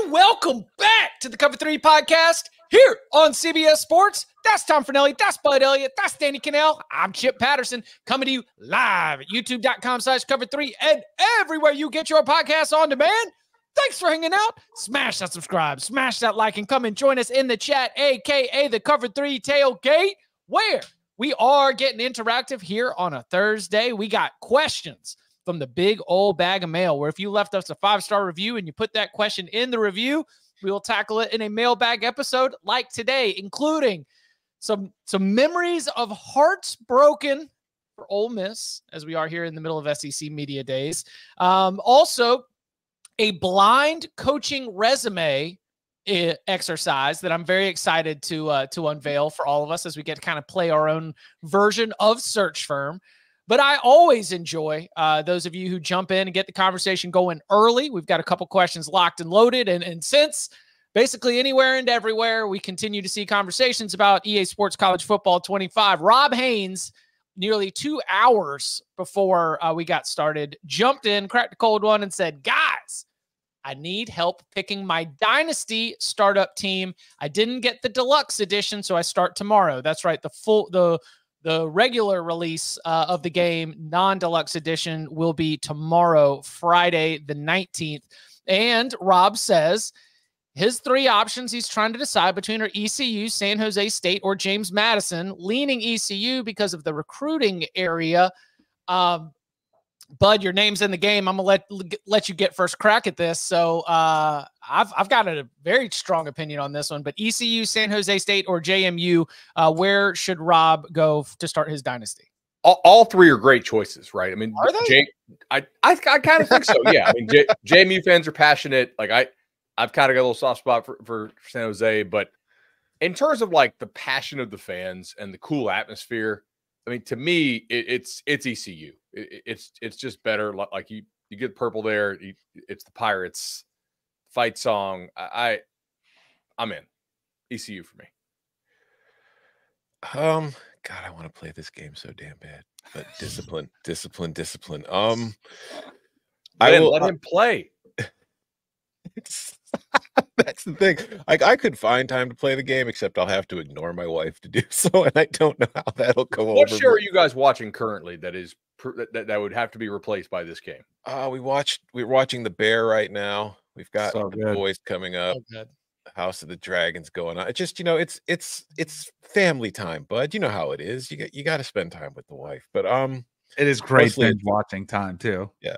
welcome back to the Cover 3 podcast here on CBS Sports. That's Tom Fornelli, that's Bud Elliott, that's Danny Cannell. I'm Chip Patterson, coming to you live at youtube.com/cover3 and everywhere you get your podcasts on demand. Thanks for hanging out. Smash that subscribe, smash that like, and come and join us in the chat, aka the Cover 3 Tailgate, where we are getting interactive here on a Thursday. We got questions from the big old bag of mail, where if you left us a 5-star review and you put that question in the review, we will tackle it in a mailbag episode like today, including some memories of hearts broken for Ole Miss, as we are here in the middle of SEC media days. Also, a blind coaching resume exercise that I'm very excited to unveil for all of us as we get to kind of play our own version of Search Firm. But I always enjoy those of you who jump in and get the conversation going early. We've got a couple questions locked and loaded. And since basically anywhere and everywhere, we continue to see conversations about EA Sports College Football 25, Rob Haynes, nearly 2 hours before we got started, jumped in, cracked a cold one, and said, guys, I need help picking my Dynasty startup team. I didn't get the deluxe edition, so I start tomorrow. That's right. The regular release of the game, non-deluxe edition, will be tomorrow, Friday the 19th. And Rob says his 3 options he's trying to decide between are ECU, San Jose State, or James Madison, leaning ECU because of the recruiting area. Bud, your name's in the game. I'm going to let you get first crack at this. So I've got a very strong opinion on this one, but ECU, San Jose State, or JMU, where should Rob go to start his dynasty? All 3 are great choices, right? I mean, are they? I kind of think so. Yeah. I mean, JMU fans are passionate. Like I've kind of got a little soft spot for San Jose, but in terms of like the passion of the fans and the cool atmosphere, I mean, to me, it's ECU. It's just better. Like you get purple there. It's the Pirates fight song. I'm in ECU for me. God, I want to play this game so damn bad. But discipline. Let him play. That's the thing. Like, I could find time to play the game, except I'll have to ignore my wife to do so, and I don't know how that'll go over. What show are you guys watching currently that would have to be replaced by this game? We're watching The Bear right now. We've got The Boys coming up. House of the Dragons going on. It's just, it's family time, bud. You know how it is. You got to spend time with the wife. But it is great watching time too. Yeah.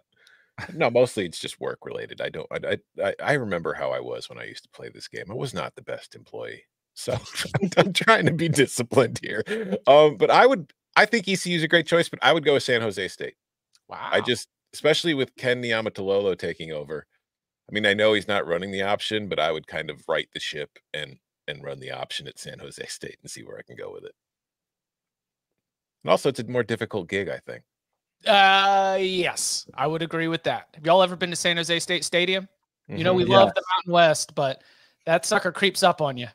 No, mostly it's just work related. I remember how I was when I used to play this game. I was not the best employee. So I'm trying to be disciplined here. But I think ECU is a great choice, but I would go with San Jose State. Wow. Especially with Ken Niumatalolo taking over. I mean, I know he's not running the option, but I would kind of right the ship and run the option at San Jose State and see where I can go with it. And also, it's a more difficult gig, I think. Yes, I would agree with that. Have y'all ever been to San Jose State Stadium? You know, we love the Mountain West, but that sucker creeps up on you.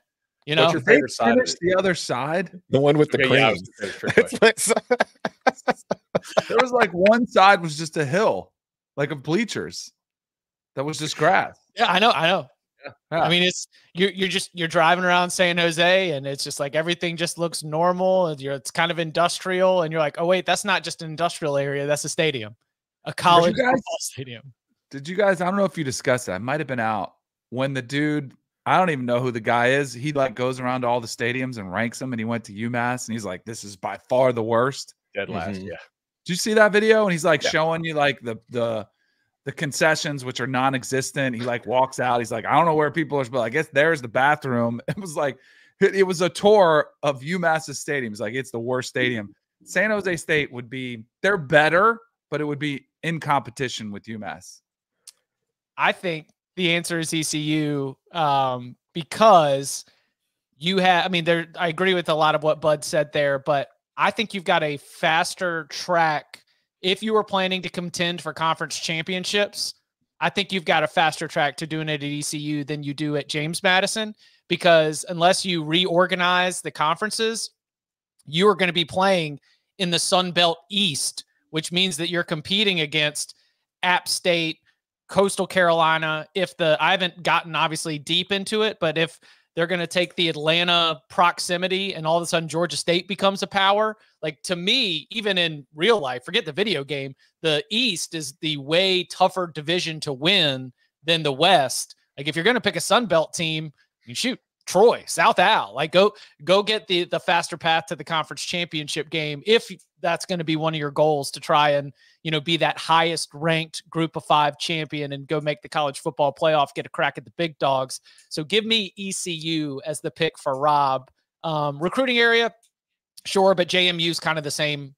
What's your favorite side? The other side, the one with the cream. There was like one side was just a hill, like of bleachers, that was just grass. Yeah, I know. Yeah. I mean, you're driving around San Jose, and it's just like everything just looks normal. It's kind of industrial, and you're like, oh wait, that's not just an industrial area. That's a stadium, a college football stadium. Did you guys? I don't know if you discussed that. I might have been out when the dude. I don't even know who the guy is. He like goes around to all the stadiums and ranks them. And he went to UMass, and he's like, "This is by far the worst." Dead last. Yeah. Did you see that video? And he's like showing you like the concessions, which are non-existent. He like walks out. He's like, I don't know where people are, but I guess there's the bathroom. It was like, it was a tour of UMass's stadium. It's like, it's the worst stadium. San Jose State they're better, but it would be in competition with UMass. I think the answer is ECU because I agree with a lot of what Bud said there, but I think you've got a faster track. If you were planning to contend for conference championships, I think you've got a faster track to doing it at ECU than you do at James Madison, because unless you reorganize the conferences, you are going to be playing in the Sun Belt East, which means that you're competing against App State, Coastal Carolina, I haven't gotten obviously deep into it, but if they're going to take the Atlanta proximity and all of a sudden Georgia State becomes a power, like to me, even in real life, forget the video game, the East is the way tougher division to win than the West. Like if you're going to pick a Sun Belt team, you shoot Troy, South Al, like go get the faster path to the conference championship game. If that's going to be one of your goals to try and, be that highest ranked group of 5 champion and go make the college football playoff, get a crack at the big dogs. So give me ECU as the pick for Rob. Recruiting area, sure, but JMU is kind of the same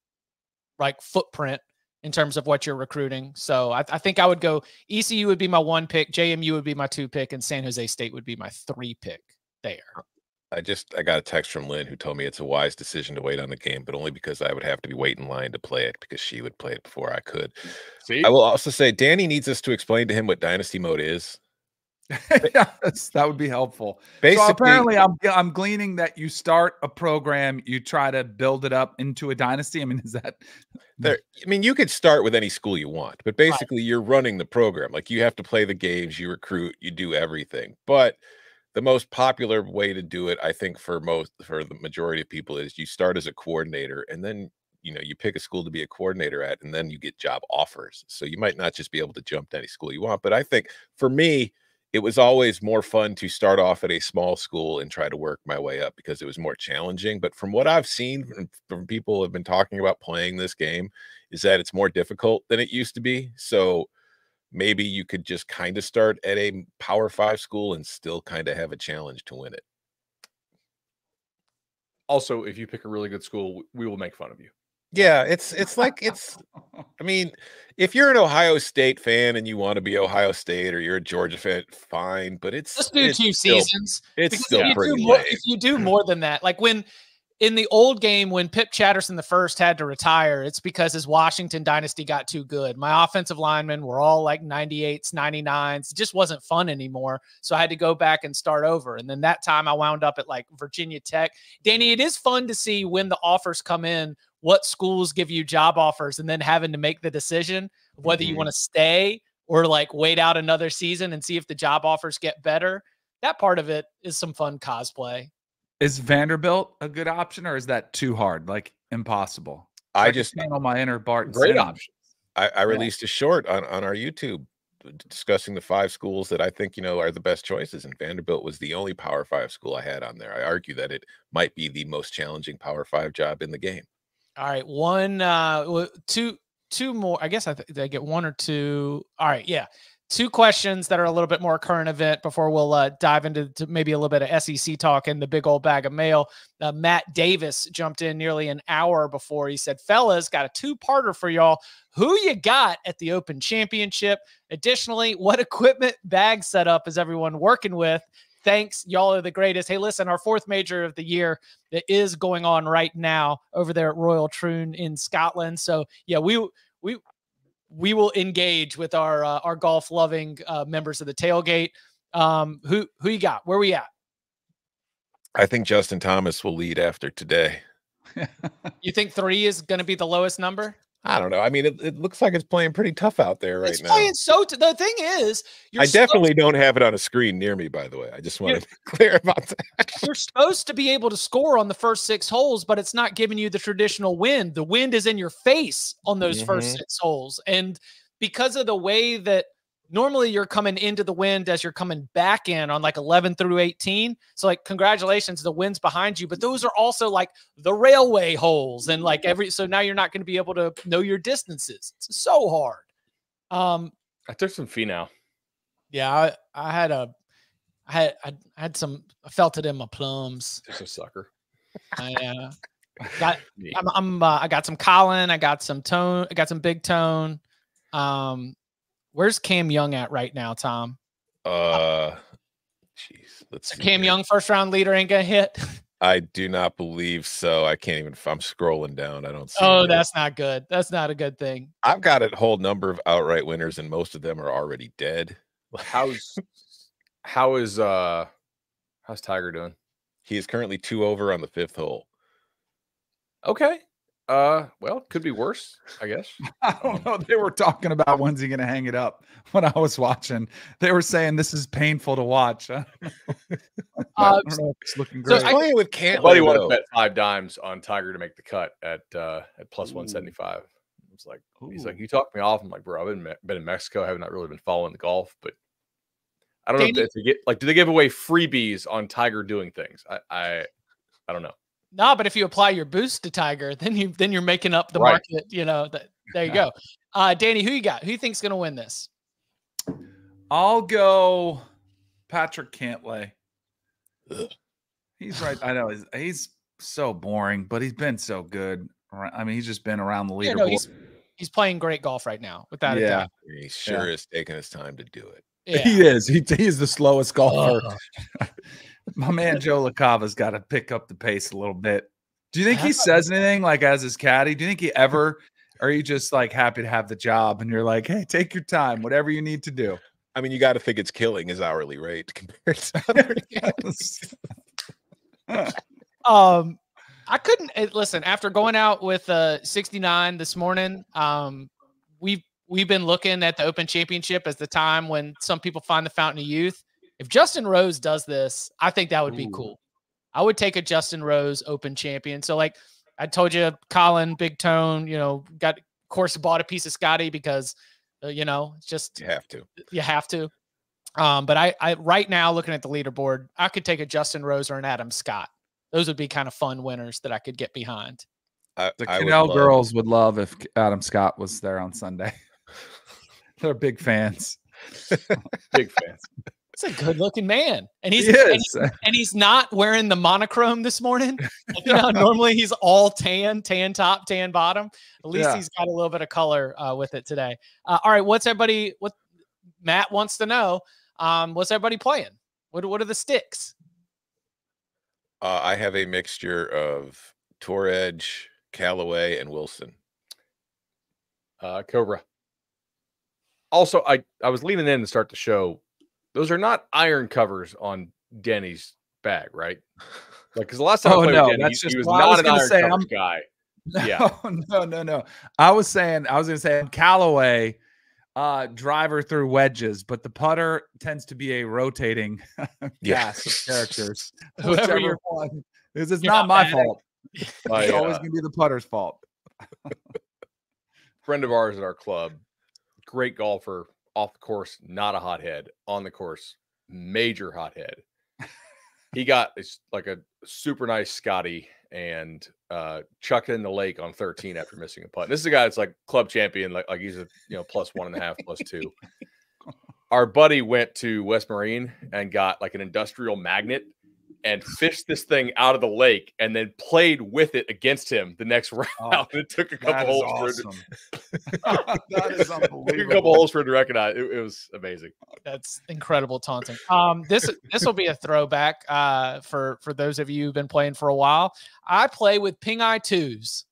like footprint in terms of what you're recruiting. So I think I would go ECU would be my 1 pick, JMU would be my 2 pick, and San Jose State would be my 3 pick there. I got a text from Lynn who told me it's a wise decision to wait on the game, but only because I would have to be waiting in line to play it because she would play it before I could. See? I will also say Danny needs us to explain to him what Dynasty Mode is. Yeah, that would be helpful. Basically, so apparently I'm gleaning that you start a program, you try to build it up into a dynasty. I mean, is that there? I mean, you could start with any school you want, but basically you're running the program. Like you have to play the games, you recruit, you do everything. But the most popular way to do it, I think, for the majority of people is you start as a coordinator and then, you pick a school to be a coordinator at, and then you get job offers. So you might not just be able to jump to any school you want. But I think for me, it was always more fun to start off at a small school and try to work my way up because it was more challenging. But from what I've seen from people who have been talking about playing this game is that it's more difficult than it used to be. So maybe you could just kind of start at a Power 5 school and still kind of have a challenge to win it. Also, if you pick a really good school, we will make fun of you. Yeah, I mean, if you're an Ohio State fan and you want to be Ohio State, or you're a Georgia fan, fine, but let's do 2 seasons. It's still pretty lame. If you do more than that, like when in the old game, when Pip Chatterson the first had to retire, it's because his Washington dynasty got too good. My offensive linemen were all like 98s, 99s. It just wasn't fun anymore. So I had to go back and start over. And then that time I wound up at like Virginia Tech. Danny, it is fun to see when the offers come in, what schools give you job offers, and then having to make the decision of whether you want to stay or like wait out another season and see if the job offers get better. That part of it is some fun cosplay. Is Vanderbilt a good option, or is that too hard, like impossible? I just channel my inner Barton. Great option. I released a short on our YouTube discussing the 5 schools that I think, are the best choices. And Vanderbilt was the only Power 5 school I had on there. I argue that it might be the most challenging Power 5 job in the game. All right. Two more. I guess did I get 1 or 2? All right. Yeah. 2 questions that are a little bit more current event before we'll dive into maybe a little bit of SEC talk and the big old bag of mail. Matt Davis jumped in nearly an hour before. He said, fellas, got a 2-parter for y'all. Who you got at the Open Championship? Additionally, what equipment bag setup is everyone working with? Thanks. Y'all are the greatest. Hey, listen, our 4th major of the year that is going on right now over there at Royal Troon in Scotland. So yeah, we will engage with our golf loving members of the tailgate. Who you got? Where we at? I think Justin Thomas will lead after today. You think 3 is going to be the lowest number? I don't know. I mean, it looks like it's playing pretty tough out there right now. Playing the thing is, I definitely don't have it on a screen near me, by the way. I just want to be clear about that. You're supposed to be able to score on the first 6 holes, but it's not giving you the traditional wind. The wind is in your face on those first 6 holes. And because of the way that normally you're coming into the wind as you're coming back in on like 11 through 18. So like, congratulations, the wind's behind you, but those are also like the railway holes and like so now you're not going to be able to know your distances. It's so hard. I took some Finau. Yeah. I felt it in my plums. Just a sucker. I got some Colin. I got some Tone. I got some Big Tone. Where's Cam Young at right now, Tom? Jeez, let's see. Cam Young, 1st round leader, ain't gonna hit. I do not believe so. I can't even. I'm scrolling down. I don't see. Oh, that's not good. That's not a good thing. I've got a whole number of outright winners, and most of them are already dead. How's Tiger doing? He is currently 2 over on the 5th hole. Okay. Well, could be worse, I guess. I don't know. They were talking about when's he going to hang it up when I was watching. They were saying this is painful to watch. I don't know if it's looking great. So playing with Cantlay, Buddy wanted to bet 5 dimes on Tiger to make the cut at plus 175. It's like he's like, you talked me off. I'm like, bro, I've been in Mexico. I have not really been following the golf, but I don't know if they get like, do they give away freebies on Tiger doing things? I don't know. No, but if you apply your boost to Tiger, then you're making up the market. You know, there you go. Danny, who you got? Who you think's going to win this? I'll go Patrick Cantlay. He's right. I know he's so boring, but he's been so good. I mean, he's just been around the leaderboard. Yeah, no, he's playing great golf right now, without a doubt. He sure is taking his time to do it. Yeah. He is. He is the slowest golfer. My man Joe LaCava's got to pick up the pace a little bit. Do you think he says anything like as his caddy? Do you think he ever, or are you just like happy to have the job and you're like, hey, take your time, whatever you need to do? I mean, you got to think it's killing his hourly rate compared to other guys. I couldn't listen after going out with 69 this morning. We've been looking at the Open Championship as the time when some people find the fountain of youth. If Justin Rose does this, I think that would be cool. I would take a Justin Rose Open champion. So like I told you, Colin, Big Tone, got, of course, bought a piece of Scotty because, it's just, you have to. But I right now looking at the leaderboard, I could take a Justin Rose or an Adam Scott. Those would be kind of fun winners that I could get behind. The Canal girls would love if Adam Scott was there on Sunday. They're big fans. Big fans. It's a good-looking man, and he's not wearing the monochrome this morning. Normally he's all tan top, tan bottom. At least he's got a little bit of color with it today. All right, what Matt wants to know? What's everybody playing? What are the sticks? I have a mixture of Tour Edge, Callaway, and Wilson. Cobra. Also, I was leaning in to start the show. Those are not iron covers on Danny's bag, right? Like, because the last time I played with Danny, he was not an iron cover guy. Yeah. No. I was going to say Callaway driver through wedges, but the putter tends to be a rotating cast of characters. Whichever one. It's not my fault. It's always going to be the putter's fault. Friend of ours at our club, great golfer, off the course, not a hothead. On the course, major hothead. He got like a super nice Scotty and chucked it in the lake on 13 after missing a putt. This is a guy that's like club champion, like he's a plus 1.5, plus 2. Our buddy went to West Marine and got like an industrial magnet and fished this thing out of the lake and then played with it against him the next round. It took a couple holes for that is unbelievable. Took a couple holes for him to recognize. It was amazing. That's incredible taunting. This will be a throwback for those of you who've been playing for a while. I play with Ping Eye 2s.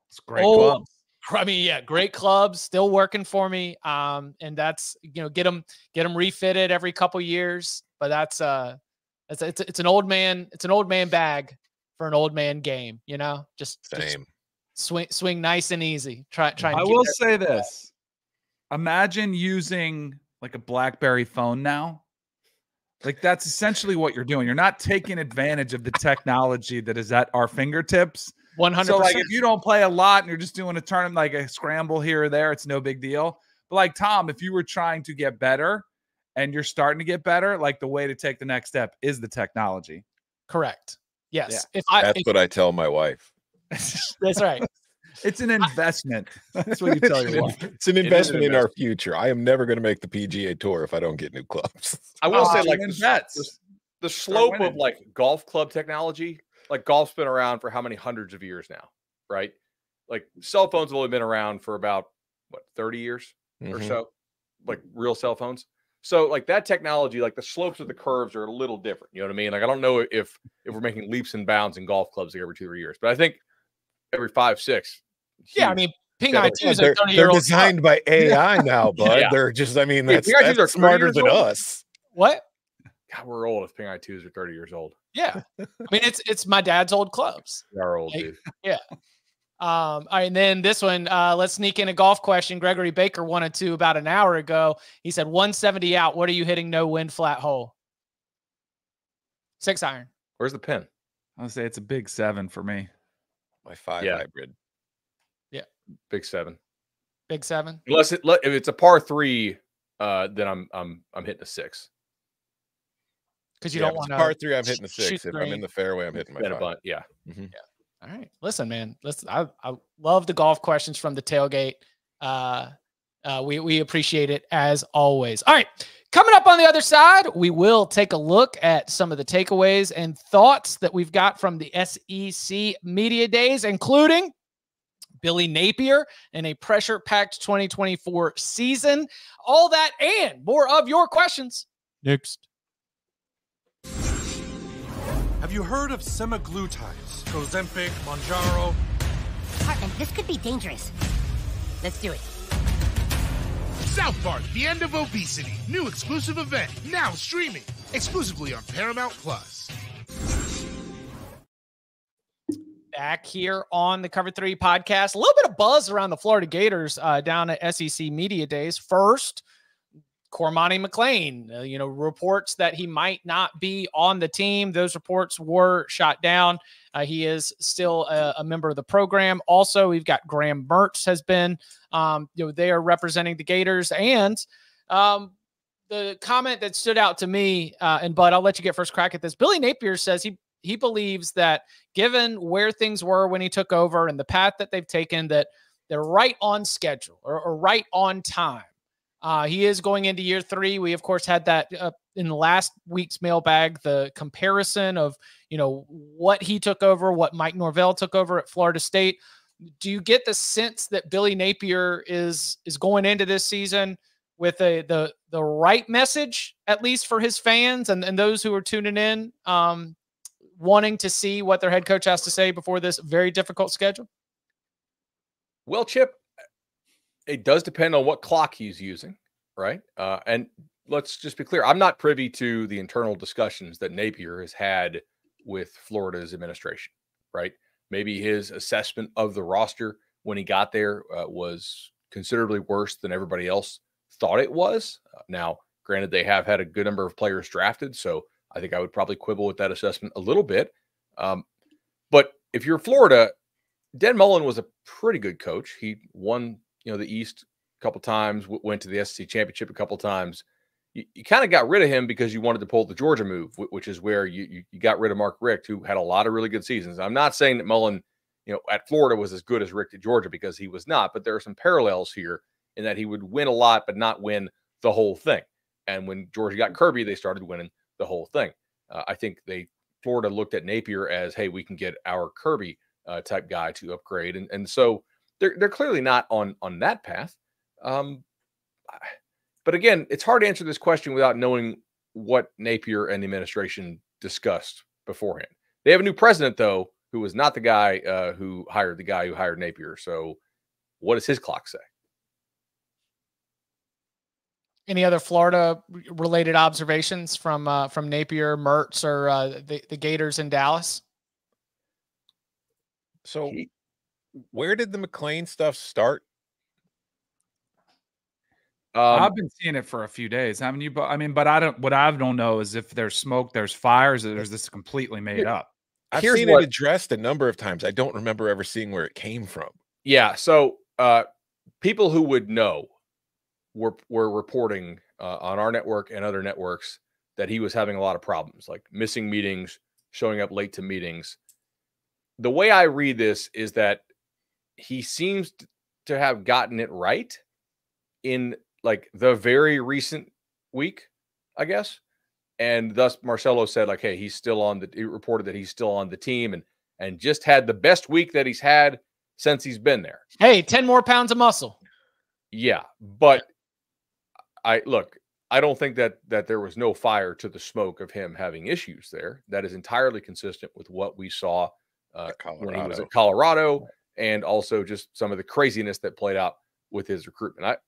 It's great clubs. I mean, yeah, great clubs, still working for me. And that's get them refitted every couple years. But that's it's an old man bag for an old man game. Just swing nice and easy. Try. I will say this: imagine using like a BlackBerry phone now. Like that's essentially what you're doing. You're not taking advantage of the technology that is at our fingertips. 100%. So like if you don't play a lot and you're just doing a tournament, like a scramble here or there, it's no big deal. But like Tom, if you were trying to get better and you're starting to get better, like the way to take the next step is the technology. Correct. Yes. Yeah. That's what I tell my wife. That's right. It's an investment. That's what you tell your wife. It's an investment in our future. I am never going to make the PGA Tour if I don't get new clubs. I will say like the slope of like golf club technology, like golf's been around for how many hundreds of years now, right? Like cell phones have only been around for about 30 years or so, like real cell phones. So like that technology, like the slopes of the curves are a little different. You know what I mean? Like I don't know if we're making leaps and bounds in golf clubs like every 2 or 3 years, but I think every 5, 6. Yeah, I mean, Ping Eye 2s are 30-year-old. They're designed by AI now, bud. Yeah. They're just, I mean, that's are smarter than us. What? God, we're old if Ping Eye 2s are 30 years old. Yeah. I mean, it's my dad's old clubs. They are old, dude. Yeah. All right, and then this one, let's sneak in a golf question. Gregory Baker wanted to about an hour ago. He said 170 out. What are you hitting no wind flat hole? 6 iron. Where's the pin? I'll say it's a big 7 for me. My 5 Yeah. hybrid. Yeah. Big 7. Big 7. Unless if it's a par 3, then I'm hitting a 6. Because you Yeah, don't if want it's to par 3, I'm hitting a 6. If I'm green. in the fairway, I'm hitting my 5. Bunt, yeah. Mhm. All right. Listen, man. Listen, I love the golf questions from the tailgate. We appreciate it as always. All right. Coming up on the other side, we will take a look at some of the takeaways and thoughts that we've got from the SEC Media Days, including Billy Napier in a pressure-packed 2024 season. All that and more of your questions next. Have you heard of semaglutides? Ozempic, Mounjaro? Hartman, this could be dangerous. Let's do it. South Park, The End of Obesity. New exclusive event. Now streaming. Exclusively on Paramount Plus. Back here on the Cover 3 podcast. A little bit of buzz around the Florida Gators down at SEC Media Days. First, Cormani McClain, reports that he might not be on the team. Those reports were shot down. He is still a member of the program. Also, we've got Graham Mertz has been, they are representing the Gators. And the comment that stood out to me, and Bud, I'll let you get first crack at this. Billy Napier says he believes that given where things were when he took over and the path that they've taken, that they're right on schedule or right on time. He is going into year 3. We, of course, had that in last week's mailbag, the comparison of, what he took over, what Mike Norvell took over at Florida State. Do you get the sense that Billy Napier is going into this season with the right message, at least for his fans and those who are tuning in, wanting to see what their head coach has to say before this very difficult schedule? Well, Chip, it does depend on what clock he's using, right? And let's just be clear. I'm not privy to the internal discussions that Napier has had with Florida's administration, right? Maybe his assessment of the roster when he got there was considerably worse than everybody else thought it was. Now, granted, they have had a good number of players drafted, so I think I would probably quibble with that assessment a little bit. But if you're Florida, Dan Mullen was a pretty good coach. He won, the East a couple times, went to the SEC championship a couple times. You kind of got rid of him because you wanted to pull the Georgia move, which is where you got rid of Mark Richt, who had a lot of really good seasons. I'm not saying that Mullen, at Florida was as good as Richt at Georgia, because he was not, but there are some parallels here in that he would win a lot, but not win the whole thing. And when Georgia got Kirby, they started winning the whole thing. I think Florida looked at Napier as, hey, we can get our Kirby type guy to upgrade. And so they're clearly not on that path. But again, it's hard to answer this question without knowing what Napier and the administration discussed beforehand. They have a new president, though, who was not the guy who hired the guy who hired Napier. So what does his clock say? Any other Florida-related observations from Napier, Mertz, or the Gators in Dallas? So where did the McClain stuff start? I've been seeing it for a few days, haven't you? But but what I don't know is if there's smoke, there's fires, or there's this completely made up. I've seen it addressed a number of times. I don't remember ever seeing where it came from. Yeah. So people who would know were reporting on our network and other networks that he was having a lot of problems, like missing meetings, showing up late to meetings. The way I read this is that he seems to have gotten it right in like the very recent week, I guess. And thus Marcelo said, like, hey, he reported that he's still on the team and just had the best week that he's had since he's been there. Hey, 10 more pounds of muscle. Yeah. But I don't think that there was no fire to the smoke of him having issues there. That is entirely consistent with what we saw when he was at Colorado, and also just some of the craziness that played out with his recruitment.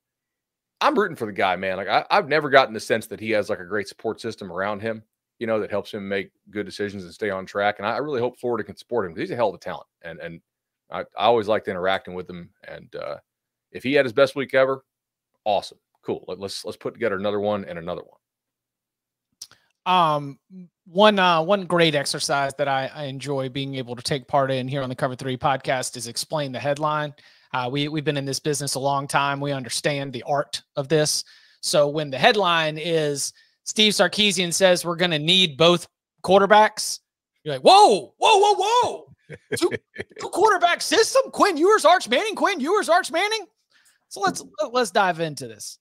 I'm rooting for the guy, man. Like I've never gotten the sense that he has like a great support system around him, that helps him make good decisions and stay on track. And I really hope Florida can support him, because he's a hell of a talent. And I always liked interacting with him, and if he had his best week ever, awesome, cool. Let's put together another one and another one. One great exercise that I enjoy being able to take part in here on the Cover 3 podcast is explain the headline. We've been in this business a long time. We understand the art of this. So when the headline is Steve Sarkisian says we're going to need both quarterbacks, you're like, whoa. Two quarterback system. Quinn Ewers, Arch Manning. Quinn Ewers, Arch Manning. So let's dive into this.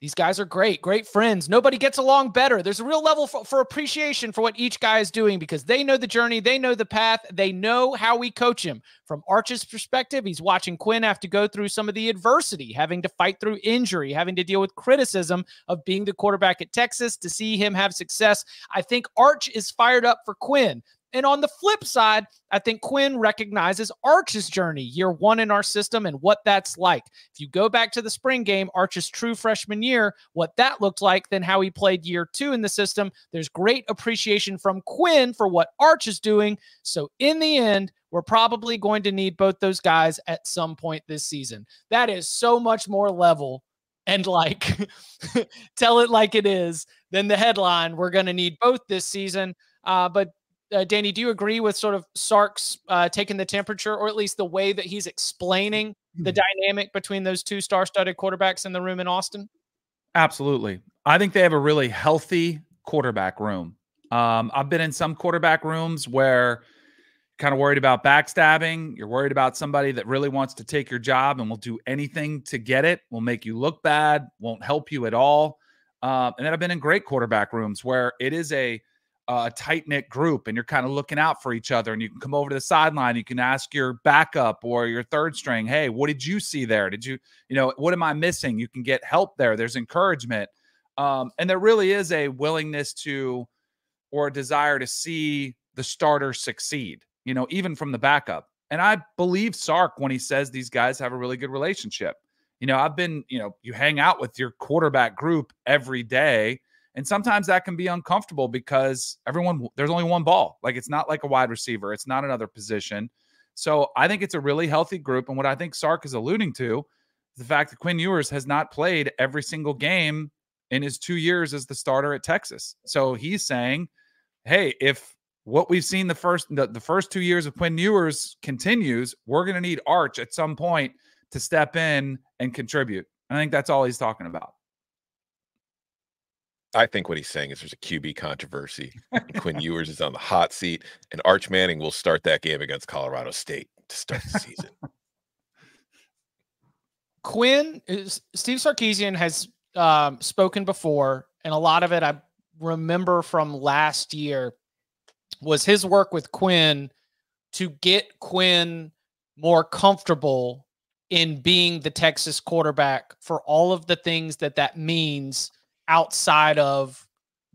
These guys are great friends. Nobody gets along better. There's a real level for appreciation for what each guy is doing because they know the journey. They know the path. They know how we coach him. From Arch's perspective, he's watching Quinn have to go through some of the adversity, having to fight through injury, having to deal with criticism of being the quarterback at Texas to see him have success. I think Arch is fired up for Quinn. And on the flip side, I think Quinn recognizes Arch's journey, year one in our system, and what that's like. If you go back to the spring game, Arch's true freshman year, what that looked like, then how he played year two in the system, there's great appreciation from Quinn for what Arch is doing. So in the end, we're probably going to need both those guys at some point this season. That is so much more level and like tell it like it is than the headline. We're going to need both this season. But Danny, do you agree with sort of Sark's taking the temperature, or at least the way that he's explaining the dynamic between those two star-studded quarterbacks in the room in Austin? Absolutely. I think they have a really healthy quarterback room. I've been in some quarterback rooms where you're kind of worried about backstabbing. You're worried about somebody that really wants to take your job and will do anything to get it, will make you look bad, won't help you at all. And then I've been in great quarterback rooms where it is a tight-knit group and you're kind of looking out for each other, and you can come over to the sideline. You can ask your backup or your third string, hey, what did you see there? Did you what am I missing? You can get help there. There's encouragement. And there really is a willingness to, or a desire to see the starter succeed, even from the backup. And I believe Sark when he says these guys have a really good relationship. I've been, you hang out with your quarterback group every day. And sometimes that can be uncomfortable because there's only one ball. Like, it's not like a wide receiver. It's not another position. So I think it's a really healthy group. And what I think Sark is alluding to is the fact that Quinn Ewers has not played every single game in his 2 years as the starter at Texas. So he's saying, hey, if what we've seen the first 2 years of Quinn Ewers continues, we're going to need Arch at some point to step in and contribute. I think that's all he's talking about. I think what he's saying is there's a QB controversy. Quinn Ewers is on the hot seat, and Arch Manning will start that game against Colorado State to start the season. Steve Sarkisian has spoken before, and a lot of it I remember from last year was his work with Quinn to get Quinn more comfortable in being the Texas quarterback for all of the things that means outside of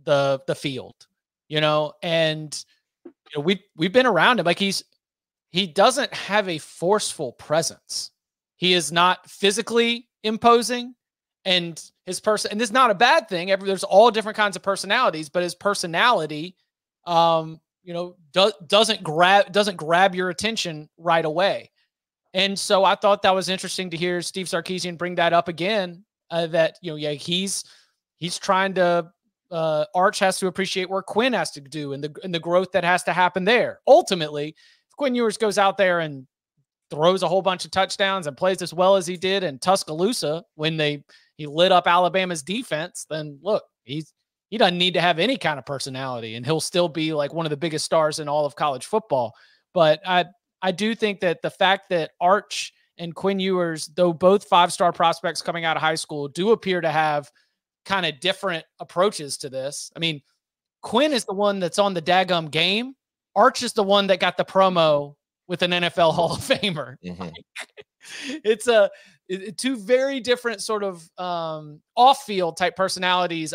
the field, and we've been around him. Like, he doesn't have a forceful presence. He is not physically imposing, and his person, and this is not a bad thing. There's all different kinds of personalities, but his personality, doesn't grab your attention right away. And so I thought that was interesting to hear Steve Sarkisian bring that up again, that, he's trying to, Arch has to appreciate where Quinn has to do and the growth that has to happen there. Ultimately, if Quinn Ewers goes out there and throws a whole bunch of touchdowns and plays as well as he did in Tuscaloosa when he lit up Alabama's defense, then look, he doesn't need to have any kind of personality, and he'll still be like one of the biggest stars in all of college football. But I do think that the fact that Arch and Quinn Ewers, though both 5-star prospects coming out of high school, do appear to have kind of different approaches to this. I mean, Quinn is the one that's on the daggum game. Arch is the one that got the promo with an NFL Hall of Famer. Mm-hmm. It's two very different sort of off-field type personalities.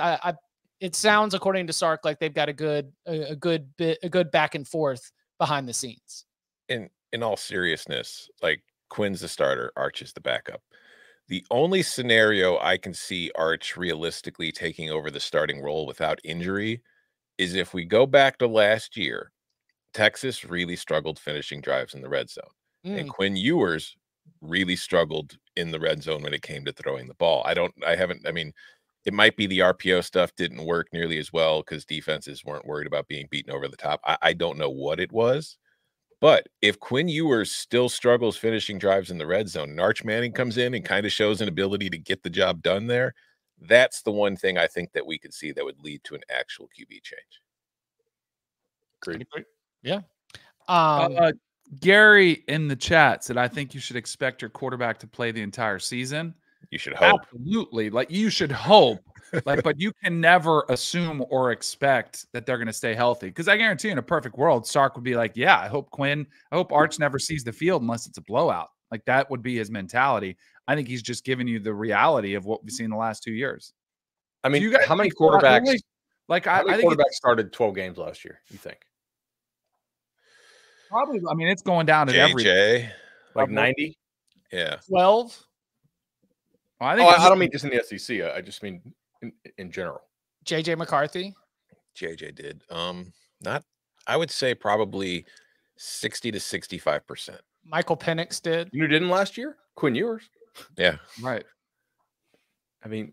It sounds, according to Sark, like they've got a good back and forth behind the scenes. In all seriousness, like, Quinn's the starter, Arch is the backup. The only scenario I can see Arch realistically taking over the starting role without injury is if we go back to last year. Texas really struggled finishing drives in the red zone. And Quinn Ewers really struggled in the red zone when it came to throwing the ball. I mean, it might be the RPO stuff didn't work nearly as well because defenses weren't worried about being beaten over the top. I don't know what it was, but if Quinn Ewers still struggles finishing drives in the red zone and Arch Manning comes in and kind of shows an ability to get the job done there, that's the one thing I think that we could see that would lead to an actual QB change. Agreed. Yeah. Gary in the chat said, I think you should expect your quarterback to play the entire season. You should hope. Absolutely. Like, you should hope. Like, but you can never assume or expect that they're going to stay healthy. Because I guarantee you, in a perfect world, Sark would be like, yeah, I hope Arch never sees the field unless it's a blowout. Like, that would be his mentality. I think he's just giving you the reality of what we've seen the last 2 years. I mean, how many quarterbacks? How many quarterbacks started 12 games last year, you think? Probably. I mean, it's going down at JJ, like 90. Yeah, 12. Well, I don't mean just in the SEC. I just mean in general. JJ McCarthy. JJ did. I would say probably 60 to 65%. Michael Penix did. You didn't last year? Quinn Ewers. Yeah. Right. I mean,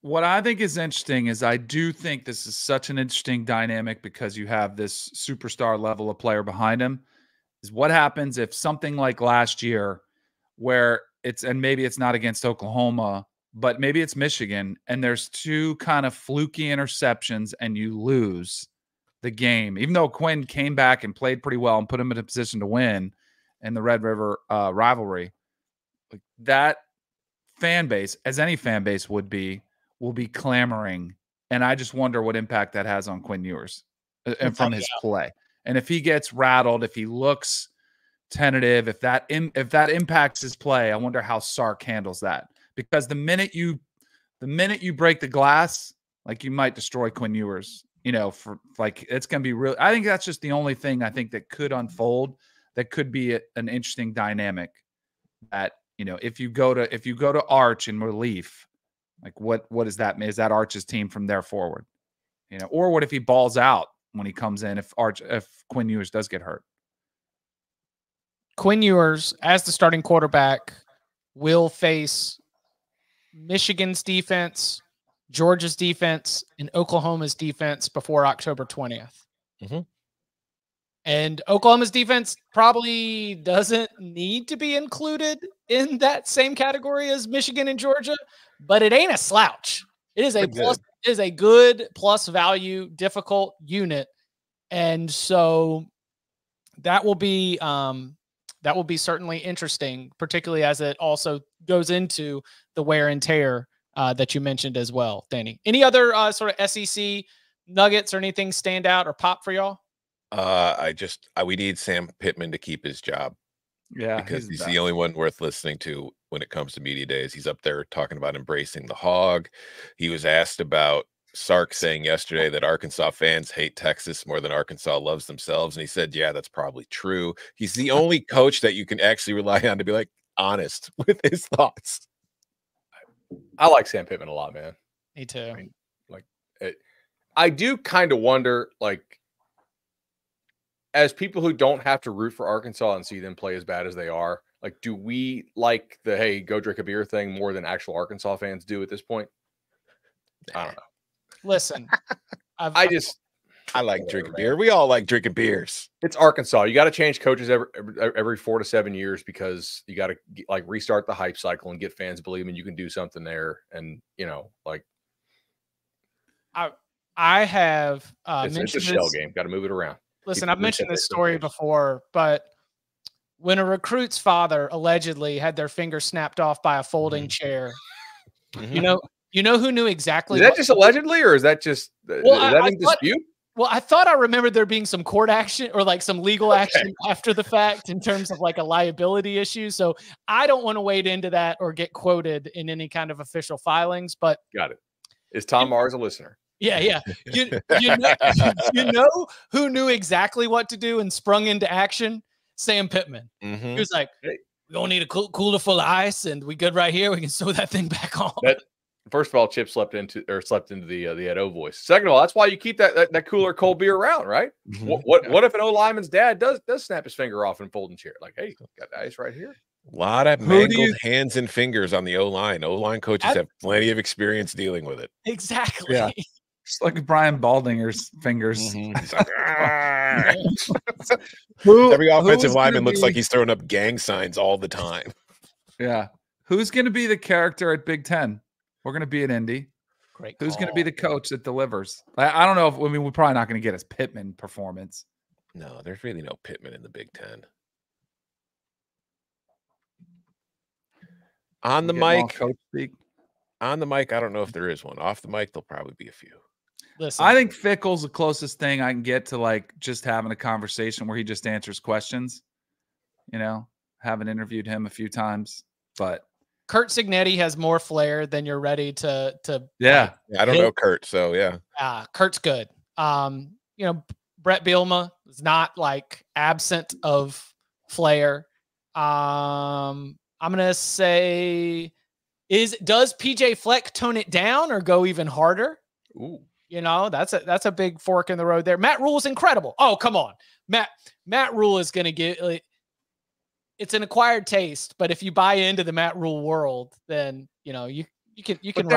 what I think is interesting is I do think this is such an interesting dynamic because you have this superstar level of player behind him. Is what happens if something like last year where and maybe it's not against Oklahoma, but maybe it's Michigan, and there's two kind of fluky interceptions and you lose the game, even though Quinn came back and played pretty well and put him in a position to win in the Red River rivalry. Like, that fan base, as any fan base would be, will be clamoring. And I just wonder what impact that has on Quinn Ewers and from his play. And if he gets rattled, if he looks tentative, if that impacts his play, I wonder how Sark handles that. Because the minute you break the glass, like, you might destroy Quinn Ewers. You know, for like, it's going to be real. I think that's just the only thing I think that could unfold. That could be an interesting dynamic. That, you know, if you go to Arch in relief, like, what does that mean? Is that Arch's team from there forward? You know, or what if he balls out when he comes in? If Quinn Ewers does get hurt. Quinn Ewers, as the starting quarterback, will face Michigan's defense, Georgia's defense, and Oklahoma's defense before October 20th. Mm-hmm. And Oklahoma's defense probably doesn't need to be included in that same category as Michigan and Georgia, but it ain't a slouch. It is a good plus value, difficult unit. And so that will be certainly interesting, particularly as it also goes into the wear and tear that you mentioned as well, Danny. Any other sort of SEC nuggets or anything stand out or pop for y'all? We need Sam Pittman to keep his job. Yeah, because he's the only one worth listening to when it comes to media days. He's up there talking about embracing the hog. He was asked about Sark saying yesterday that Arkansas fans hate Texas more than Arkansas loves themselves. And he said, yeah, that's probably true. He's the only coach that you can actually rely on to be like honest with his thoughts. I like Sam Pittman a lot, man. Me too. I mean, I do kind of wonder, like, as people who don't have to root for Arkansas and see them play as bad as they are, like, do we like the, hey, go drink a beer thing more than actual Arkansas fans do at this point? I don't know. Listen, I like drinking beer. We all like drinking beers. It's Arkansas. You got to change coaches every 4 to 7 years because you got to like restart the hype cycle and get fans believing you can do something there. And, you know, like, I have it's a shell game. Got to move it around. Listen, I've mentioned this story before, but when a recruit's father allegedly had their finger snapped off by a folding chair, you know who knew exactly? Is that just allegedly, or is that just is that in dispute? Well, I thought I remembered there being some court action or like some legal action after the fact in terms of like a liability issue. So I don't want to wade into that or get quoted in any kind of official filings. But got it. Is Tom Mars a listener? Yeah. You know who knew exactly what to do and sprung into action? Sam Pittman. He was like, hey, we don't need a cooler full of ice and we good right here. We can sew that thing back on. First of all, Chip slept into the Ed O voice. Second of all, that's why you keep that cooler cold beer around, right? Mhm. What if an O lineman's dad does snap his finger off in folding chair? Like, hey, got the ice right here. A lot of Who do mangled you- hands and fingers on the O-line. O-line coaches have plenty of experience dealing with it. Exactly. Yeah. Just like Brian Baldinger's fingers. Mhm. He's like, "Ah." Who- Every offensive who's gonna lineman looks be- like he's throwing up gang signs all the time. Yeah. Who's going to be the character at Big Ten? We're going to be at Indy. Great. Who's going to be the coach that delivers? I don't know. We're probably not going to get his Pittman performance. No, there's really no Pittman in the Big Ten. On the We're getting all mic, coach speak. I don't know if there is one. Off the mic, there'll probably be a few. Listen, I think Fickle's the closest thing I can get to like just having a conversation where he just answers questions. You know, haven't interviewed him a few times, but Kurt Signetti has more flair than you're ready to. yeah, Yeah, I don't know Kurt, so yeah. Kurt's good. Brett Bielema is not like absent of flair. I'm gonna say, does PJ Fleck tone it down or go even harder? Ooh. That's a big fork in the road there. Matt Rule is incredible. Oh, come on. Matt Rule is going to get, it's an acquired taste, but if you buy into the Matt Rule world, then, you can, but